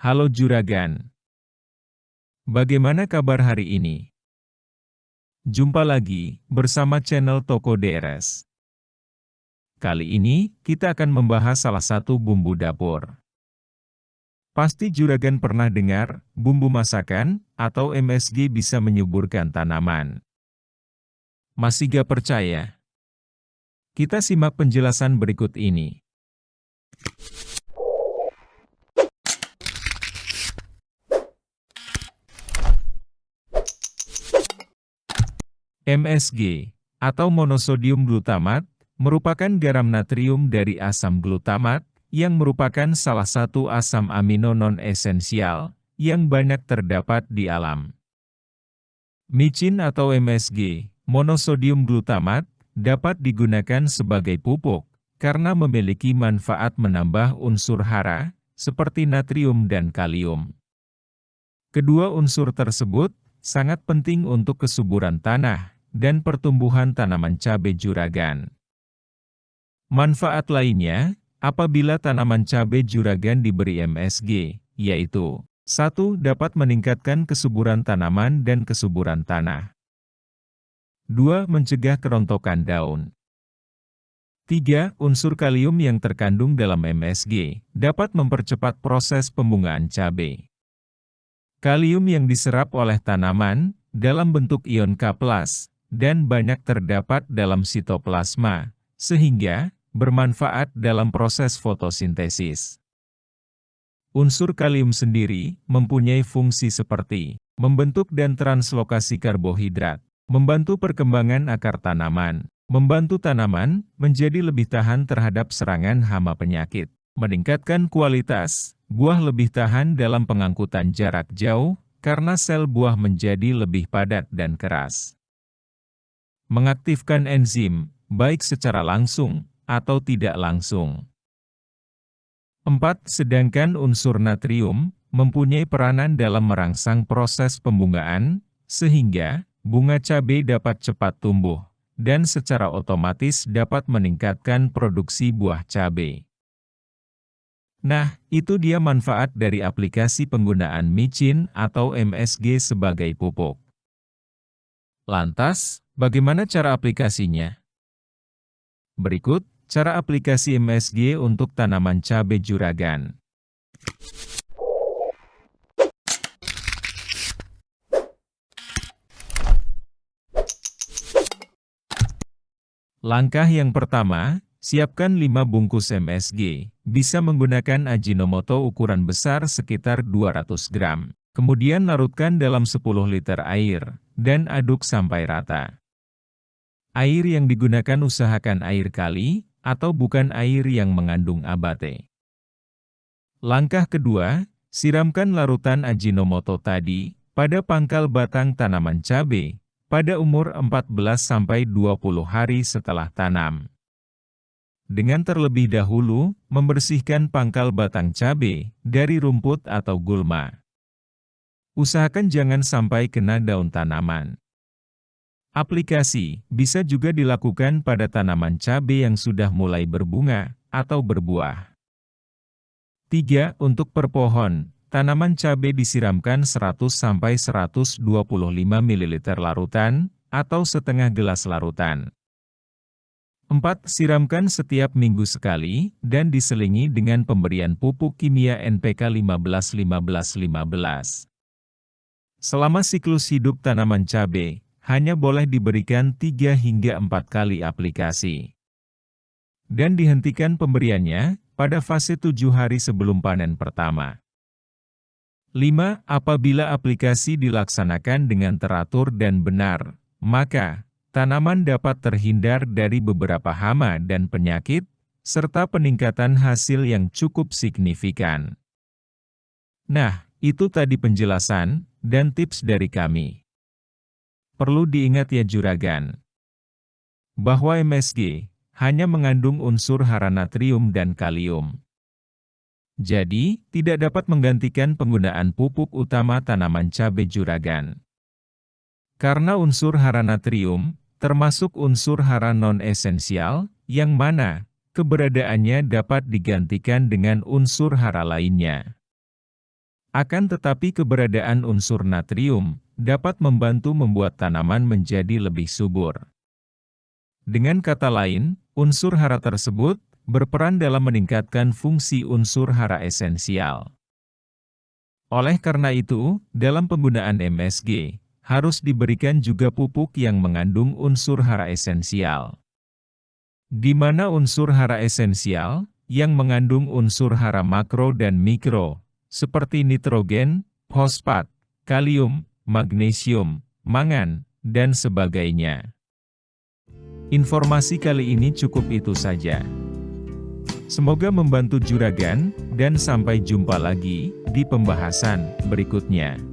Halo Juragan, bagaimana kabar hari ini? Jumpa lagi bersama channel Toko DRS. Kali ini, kita akan membahas salah satu bumbu dapur. Pasti Juragan pernah dengar, bumbu masakan, atau MSG bisa menyuburkan tanaman. Masih gak percaya? Kita simak penjelasan berikut ini. MSG, atau monosodium glutamat, merupakan garam natrium dari asam glutamat, yang merupakan salah satu asam amino non-esensial, yang banyak terdapat di alam. Micin atau MSG, monosodium glutamat, dapat digunakan sebagai pupuk, karena memiliki manfaat menambah unsur hara, seperti natrium dan kalium. Kedua unsur tersebut sangat penting untuk kesuburan tanah dan pertumbuhan tanaman cabai Juragan. Manfaat lainnya, apabila tanaman cabai Juragan diberi MSG, yaitu 1. Dapat meningkatkan kesuburan tanaman dan kesuburan tanah. 2. Mencegah kerontokan daun. 3. Unsur kalium yang terkandung dalam MSG dapat mempercepat proses pembungaan cabai. Kalium yang diserap oleh tanaman dalam bentuk ion K+, dan banyak terdapat dalam sitoplasma, sehingga bermanfaat dalam proses fotosintesis. Unsur kalium sendiri mempunyai fungsi seperti membentuk dan translokasi karbohidrat, membantu perkembangan akar tanaman, membantu tanaman menjadi lebih tahan terhadap serangan hama penyakit, meningkatkan kualitas buah lebih tahan dalam pengangkutan jarak jauh, karena sel buah menjadi lebih padat dan keras. Mengaktifkan enzim, baik secara langsung atau tidak langsung. 4. Sedangkan unsur natrium mempunyai peranan dalam merangsang proses pembungaan, sehingga bunga cabai dapat cepat tumbuh, dan secara otomatis dapat meningkatkan produksi buah cabai. Nah, itu dia manfaat dari aplikasi penggunaan micin atau MSG sebagai pupuk. Lantas, bagaimana cara aplikasinya? Berikut, cara aplikasi MSG untuk tanaman cabai Juragan. Langkah yang pertama, siapkan 5 bungkus MSG, bisa menggunakan Ajinomoto ukuran besar sekitar 200 gram. Kemudian larutkan dalam 10 liter air, dan aduk sampai rata. Air yang digunakan usahakan air kali, atau bukan air yang mengandung abate. Langkah kedua, siramkan larutan Ajinomoto tadi, pada pangkal batang tanaman cabai, pada umur 14-20 hari setelah tanam. Dengan terlebih dahulu, membersihkan pangkal batang cabai dari rumput atau gulma. Usahakan jangan sampai kena daun tanaman. Aplikasi bisa juga dilakukan pada tanaman cabai yang sudah mulai berbunga atau berbuah. 3. Untuk per pohon, tanaman cabai disiramkan 100-125 ml larutan, atau setengah gelas larutan. 4. Siramkan setiap minggu sekali, dan diselingi dengan pemberian pupuk kimia NPK 15-15-15. Selama siklus hidup tanaman cabai, hanya boleh diberikan 3 hingga 4 kali aplikasi. Dan dihentikan pemberiannya, pada fase 7 hari sebelum panen pertama. 5. Apabila aplikasi dilaksanakan dengan teratur dan benar, maka tanaman dapat terhindar dari beberapa hama dan penyakit, serta peningkatan hasil yang cukup signifikan. Nah, itu tadi penjelasan dan tips dari kami. Perlu diingat ya Juragan, bahwa MSG hanya mengandung unsur hara natrium dan kalium. Jadi, tidak dapat menggantikan penggunaan pupuk utama tanaman cabai Juragan. Karena unsur hara natrium termasuk unsur hara non-esensial, yang mana keberadaannya dapat digantikan dengan unsur hara lainnya. Akan tetapi keberadaan unsur natrium dapat membantu membuat tanaman menjadi lebih subur. Dengan kata lain, unsur hara tersebut berperan dalam meningkatkan fungsi unsur hara esensial. Oleh karena itu, dalam penggunaan MSG, harus diberikan juga pupuk yang mengandung unsur hara esensial. Di mana unsur hara esensial, yang mengandung unsur hara makro dan mikro, seperti nitrogen, fosfat, kalium, magnesium, mangan, dan sebagainya. Informasi kali ini cukup itu saja. Semoga membantu juragan, dan sampai jumpa lagi di pembahasan berikutnya.